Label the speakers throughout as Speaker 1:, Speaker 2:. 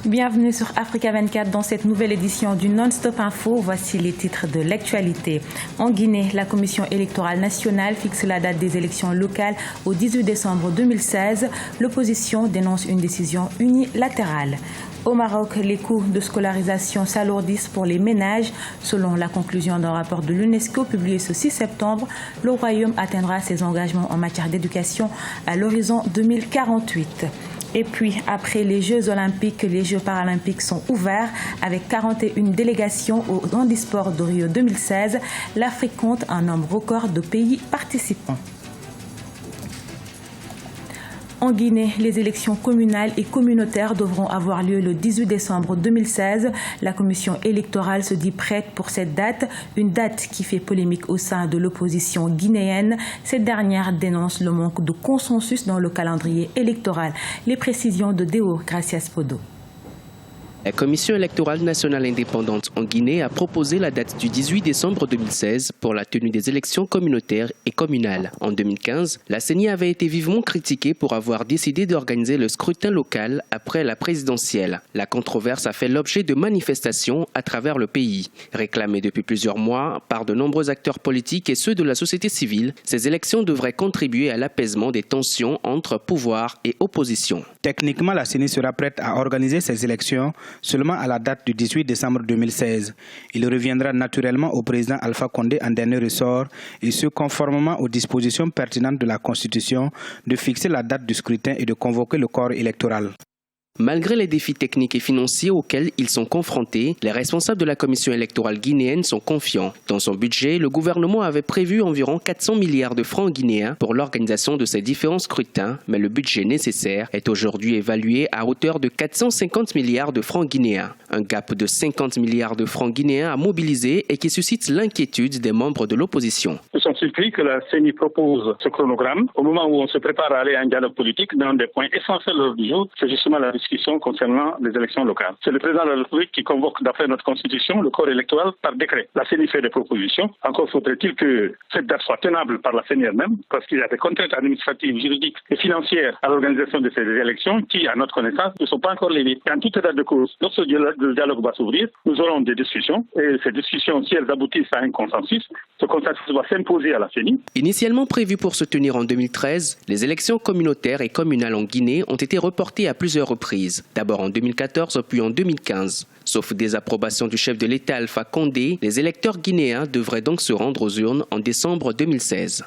Speaker 1: Bienvenue sur Africa 24 dans cette nouvelle édition du Non-Stop Info. Voici les titres de l'actualité. En Guinée, la Commission électorale nationale fixe la date des élections locales au 18 décembre 2016. L'opposition dénonce une décision unilatérale. Au Maroc, les coûts de scolarisation s'alourdissent pour les ménages. Selon la conclusion d'un rapport de l'UNESCO publié ce 6 septembre, le Royaume atteindra ses engagements en matière d'éducation à l'horizon 2048. Et puis, après les Jeux olympiques, les Jeux paralympiques sont ouverts avec 41 délégations au handisport de Rio 2016. L'Afrique compte un nombre record de pays participants. En Guinée, les élections communales et communautaires devront avoir lieu le 18 décembre 2016. La commission électorale se dit prête pour cette date, une date qui fait polémique au sein de l'opposition guinéenne. Cette dernière dénonce le manque de consensus dans le calendrier électoral. Les précisions de Deo Gracias Podo.
Speaker 2: La Commission électorale nationale indépendante en Guinée a proposé la date du 18 décembre 2016 pour la tenue des élections communautaires et communales. En 2015, la CENI avait été vivement critiquée pour avoir décidé d'organiser le scrutin local après la présidentielle. La controverse a fait l'objet de manifestations à travers le pays. Réclamées depuis plusieurs mois par de nombreux acteurs politiques et ceux de la société civile, ces élections devraient contribuer à l'apaisement des tensions entre pouvoir et opposition.
Speaker 3: Techniquement, la CENI sera prête à organiser ces élections seulement à la date du 18 décembre 2016. Il reviendra naturellement au président Alpha Condé en dernier ressort et ce conformément aux dispositions pertinentes de la Constitution de fixer la date du scrutin et de convoquer le corps électoral.
Speaker 2: Malgré les défis techniques et financiers auxquels ils sont confrontés, les responsables de la commission électorale guinéenne sont confiants. Dans son budget, le gouvernement avait prévu environ 400 milliards de francs guinéens pour l'organisation de ces différents scrutins, mais le budget nécessaire est aujourd'hui évalué à hauteur de 450 milliards de francs guinéens. Un gap de 50 milliards de francs guinéens à mobiliser et qui suscite l'inquiétude des membres de l'opposition.
Speaker 4: Nous sommes surpris que la CENI propose ce chronogramme au moment où on se prépare à aller à un dialogue politique. Dans des points essentiels de l'ordre du jour, c'est justement la discussion concernant les élections locales. C'est le président de la République qui convoque, d'après notre constitution, le corps électoral par décret. La CENI fait des propositions. Encore faudrait-il que cette date soit tenable par la CENI elle-même, parce qu'il y a des contraintes administratives, juridiques et financières à l'organisation de ces élections qui, à notre connaissance, ne sont pas encore levées. En toute état de cause, lorsque le dialogue va s'ouvrir, nous aurons des discussions et ces discussions, si elles aboutissent à un consensus, ce consensus va s'imposer à la CENI.
Speaker 2: Initialement prévues pour se tenir en 2013, les élections communautaires et communales en Guinée ont été reportées à plusieurs reprises. D'abord en 2014 puis en 2015. Sauf désapprobation du chef de l'État Alpha Condé, les électeurs guinéens devraient donc se rendre aux urnes en décembre 2016.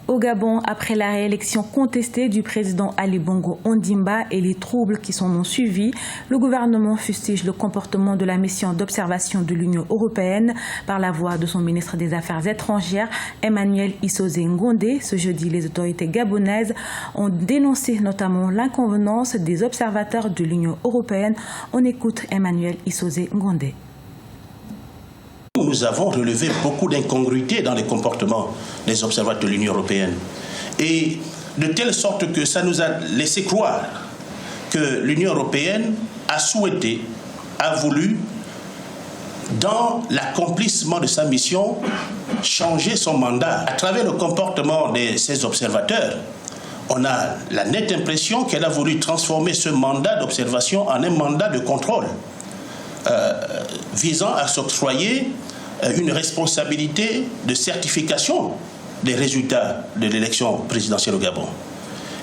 Speaker 1: Au Gabon, après la réélection contestée du président Ali Bongo Ondimba et les troubles qui s'en ont suivi, le gouvernement fustige le comportement de la mission d'observation de l'Union européenne par la voix de son ministre des Affaires étrangères, Emmanuel Issoze Ngondé. Ce jeudi, les autorités gabonaises ont dénoncé notamment l'inconvenance des observateurs de l'Union européenne. On écoute Emmanuel Issoze Ngondé.
Speaker 5: Nous avons relevé beaucoup d'incongruités dans les comportements des observateurs de l'Union européenne. Et de telle sorte que ça nous a laissé croire que l'Union européenne a souhaité, a voulu, dans l'accomplissement de sa mission, changer son mandat. À travers le comportement de ces observateurs, on a la nette impression qu'elle a voulu transformer ce mandat d'observation en un mandat de contrôle. Visant à s'octroyer une responsabilité de certification des résultats de l'élection présidentielle au Gabon.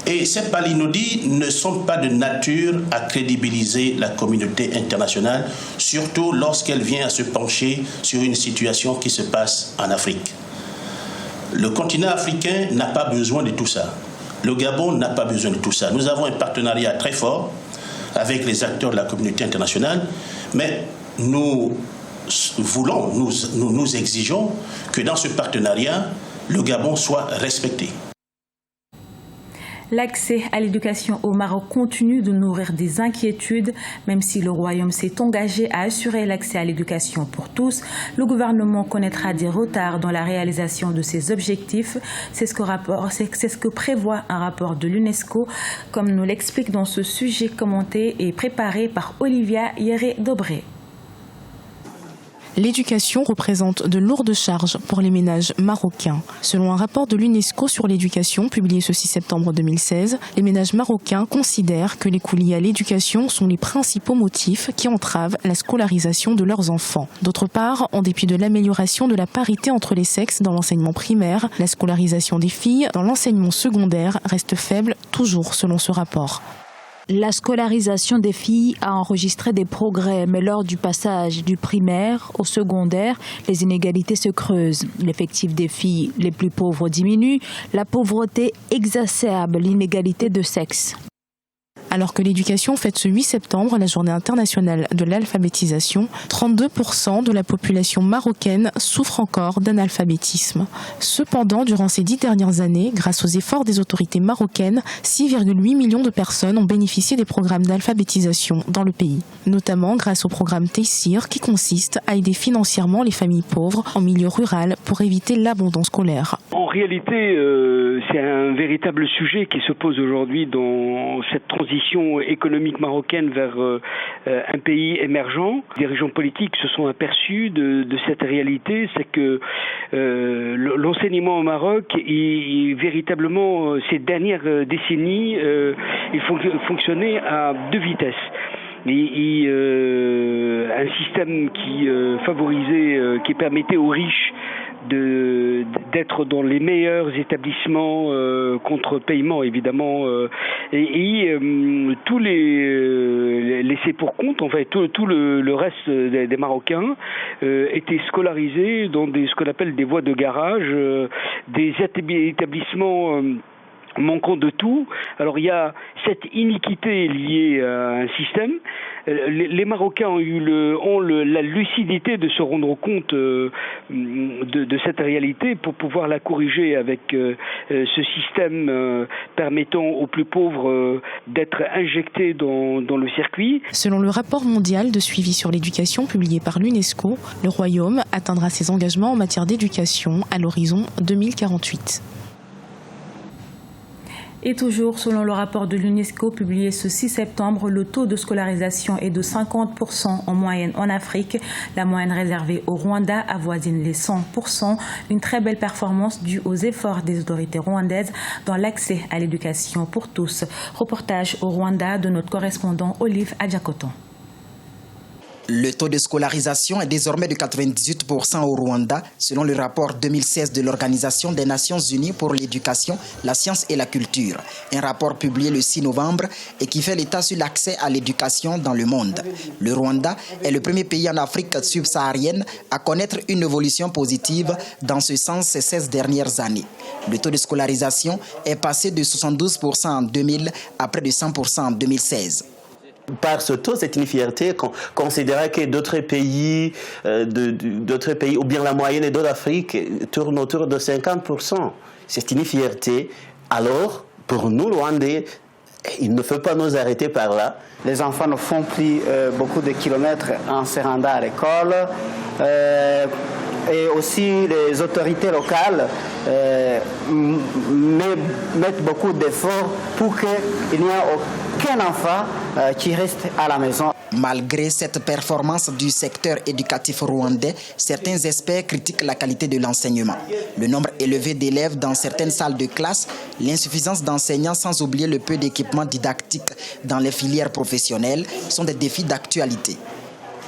Speaker 5: Et ces palinodies ne sont pas de nature à crédibiliser la communauté internationale, surtout lorsqu'elle vient à se pencher sur une situation qui se passe en Afrique. Le continent africain n'a pas besoin de tout ça. Le Gabon n'a pas besoin de tout ça. Nous avons un partenariat très fort avec les acteurs de la communauté internationale, mais nous exigeons que dans ce partenariat, le Gabon soit respecté.
Speaker 1: L'accès à l'éducation au Maroc continue de nourrir des inquiétudes. Même si le Royaume s'est engagé à assurer l'accès à l'éducation pour tous, le gouvernement connaîtra des retards dans la réalisation de ses objectifs. C'est ce que prévoit un rapport de l'UNESCO, comme nous l'explique dans ce sujet commenté et préparé par Olivia Yéré-Dobré.
Speaker 6: l'éducation représente de lourdes charges pour les ménages marocains. Selon un rapport de l'UNESCO sur l'éducation publié ce 6 septembre 2016, les ménages marocains considèrent que les coûts liés à l'éducation sont les principaux motifs qui entravent la scolarisation de leurs enfants. D'autre part, en dépit de l'amélioration de la parité entre les sexes dans l'enseignement primaire, la scolarisation des filles dans l'enseignement secondaire reste faible, toujours selon ce rapport.
Speaker 7: La scolarisation des filles a enregistré des progrès, mais lors du passage du primaire au secondaire, les inégalités se creusent. L'effectif des filles les plus pauvres diminue, la pauvreté exacerbe l'inégalité de sexe.
Speaker 6: Alors que l'éducation fête ce 8 septembre la journée internationale de l'alphabétisation, 32% de la population marocaine souffre encore d'analphabétisme. Cependant, durant ces 10 dernières années, grâce aux efforts des autorités marocaines, 6,8 millions de personnes ont bénéficié des programmes d'alphabétisation dans le pays. Notamment grâce au programme Tayssir qui consiste à aider financièrement les familles pauvres en milieu rural pour éviter l'abandon scolaire.
Speaker 8: En réalité, c'est un véritable sujet qui se pose aujourd'hui dans cette transition économique marocaine vers un pays émergent. Les dirigeants politiques se sont aperçus de cette réalité, c'est que l'enseignement au Maroc, véritablement, ces dernières décennies, il fonctionnait à 2 vitesses. Un système qui favorisait, qui permettait aux riches d'être dans les meilleurs établissements contre paiement évidemment tous les laissés pour compte, en fait tout le reste des Marocains étaient scolarisés dans ce qu'on appelle des voies de garage, des établissements manquant de tout. Alors il y a cette iniquité liée à un système. Les Marocains ont la lucidité de se rendre compte de cette réalité pour pouvoir la corriger avec ce système permettant aux plus pauvres d'être injectés dans le circuit.
Speaker 6: Selon le rapport mondial de suivi sur l'éducation publié par l'UNESCO, le Royaume atteindra ses engagements en matière d'éducation à l'horizon 2048.
Speaker 1: Et toujours selon le rapport de l'UNESCO publié ce 6 septembre, le taux de scolarisation est de 50% en moyenne en Afrique. La moyenne réservée au Rwanda avoisine les 100%. Une très belle performance due aux efforts des autorités rwandaises dans l'accès à l'éducation pour tous. Reportage au Rwanda de notre correspondant Olive Adjakoton.
Speaker 9: Le taux de scolarisation est désormais de 98% au Rwanda, selon le rapport 2016 de l'Organisation des Nations Unies pour l'éducation, la science et la culture. Un rapport publié le 6 novembre et qui fait l'état sur l'accès à l'éducation dans le monde. Le Rwanda est le premier pays en Afrique subsaharienne à connaître une évolution positive dans ce sens ces 16 dernières années. Le taux de scolarisation est passé de 72% en 2000 à près de 100% en 2016.
Speaker 10: Par ce taux, c'est une fierté considérer que d'autres pays, ou bien la moyenne d'Afrique tourne autour de 50%. C'est une fierté. Alors, pour nous, Rwandais, il ne faut pas nous arrêter par là.
Speaker 11: Les enfants ne font plus beaucoup de kilomètres en se rendant à l'école. Et aussi les autorités locales mettent beaucoup d'efforts pour qu'il n'y ait aucun enfant qui reste à la maison.
Speaker 9: Malgré cette performance du secteur éducatif rwandais, certains experts critiquent la qualité de l'enseignement. Le nombre élevé d'élèves dans certaines salles de classe, l'insuffisance d'enseignants sans oublier le peu d'équipements didactiques dans les filières professionnelles sont des défis d'actualité.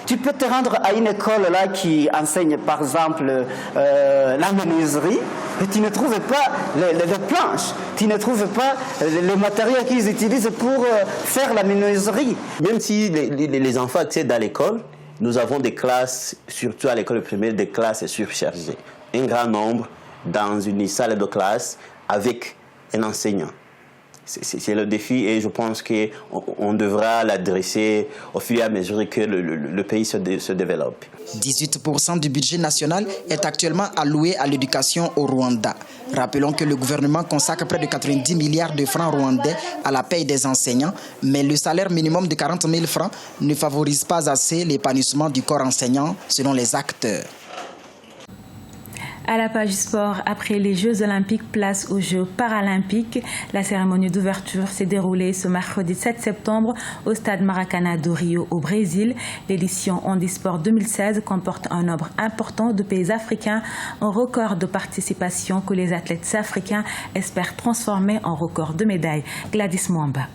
Speaker 11: Tu peux te rendre à une école là qui enseigne par exemple la menuiserie et tu ne trouves pas les planches, tu ne trouves pas les matériaux qu'ils utilisent pour faire la menuiserie.
Speaker 10: Même si les enfants accèdent à l'école, nous avons des classes, surtout à l'école primaire, des classes surchargées. Un grand nombre dans une salle de classe avec un enseignant. C'est le défi et je pense qu'on devra l'adresser au fur et à mesure que le pays se développe.
Speaker 9: 18% du budget national est actuellement alloué à l'éducation au Rwanda. Rappelons que le gouvernement consacre près de 90 milliards de francs rwandais à la paye des enseignants, mais le salaire minimum de 40 000 francs ne favorise pas assez l'épanouissement du corps enseignant selon les acteurs.
Speaker 1: À la page sport, après les Jeux Olympiques, place aux Jeux Paralympiques. La cérémonie d'ouverture s'est déroulée ce mercredi 7 septembre au stade Maracanã do Rio au Brésil. L'édition Handisport 2016 comporte un nombre important de pays africains, un record de participation que les athlètes africains espèrent transformer en record de médailles. Gladys Mwamba.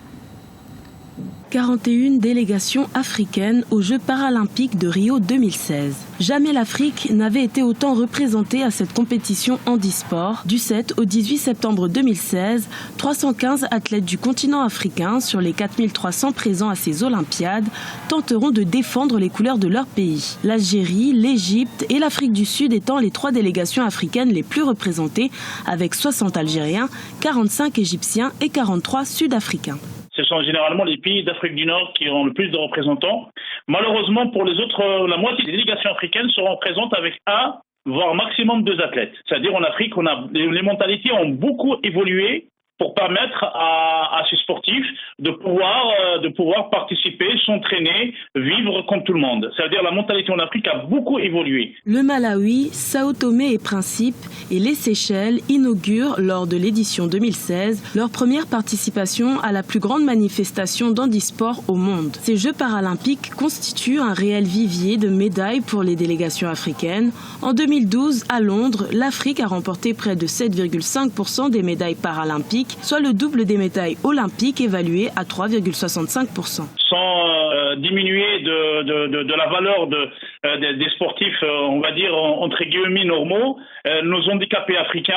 Speaker 12: 41 délégations africaines aux Jeux paralympiques de Rio 2016. Jamais l'Afrique n'avait été autant représentée à cette compétition handisport. Du 7 au 18 septembre 2016, 315 athlètes du continent africain sur les 4300 présents à ces Olympiades tenteront de défendre les couleurs de leur pays. L'Algérie, l'Égypte et l'Afrique du Sud étant les 3 délégations africaines les plus représentées, avec 60 Algériens, 45 Égyptiens et 43 Sud-Africains.
Speaker 13: Ce sont généralement les pays d'Afrique du Nord qui ont le plus de représentants. Malheureusement, pour les autres, la moitié des délégations africaines seront présentes avec un, voire maximum 2 athlètes. C'est-à-dire en Afrique, les mentalités ont beaucoup évolué pour permettre à ces sportifs de pouvoir participer, s'entraîner, vivre comme tout le monde. C'est-à-dire la mentalité en Afrique a beaucoup évolué.
Speaker 12: Le Malawi, Sao Tomé et Principe et les Seychelles inaugurent lors de l'édition 2016 leur première participation à la plus grande manifestation d'handisport au monde. Ces Jeux paralympiques constituent un réel vivier de médailles pour les délégations africaines. En 2012, à Londres, l'Afrique a remporté près de 7,5% des médailles paralympiques, soit le double des médailles olympiques évaluées à 3,65%.
Speaker 13: Sans diminuer de la valeur des sportifs, on va dire entre guillemets normaux, nos handicapés africains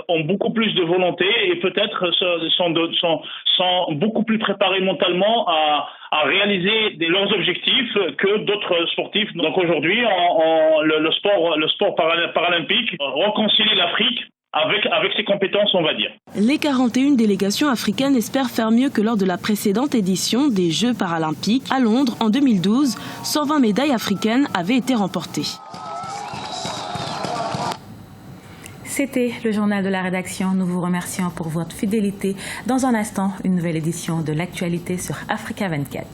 Speaker 13: ont beaucoup plus de volonté et peut-être sont beaucoup plus préparés mentalement à réaliser leurs objectifs que d'autres sportifs. Donc aujourd'hui, le sport paralympique réconcilie l'Afrique avec ses compétences, on va dire.
Speaker 12: Les 41 délégations africaines espèrent faire mieux que lors de la précédente édition des Jeux paralympiques. À Londres, en 2012, 120 médailles africaines avaient été remportées.
Speaker 1: C'était le journal de la rédaction. Nous vous remercions pour votre fidélité. Dans un instant, une nouvelle édition de l'actualité sur Africa 24.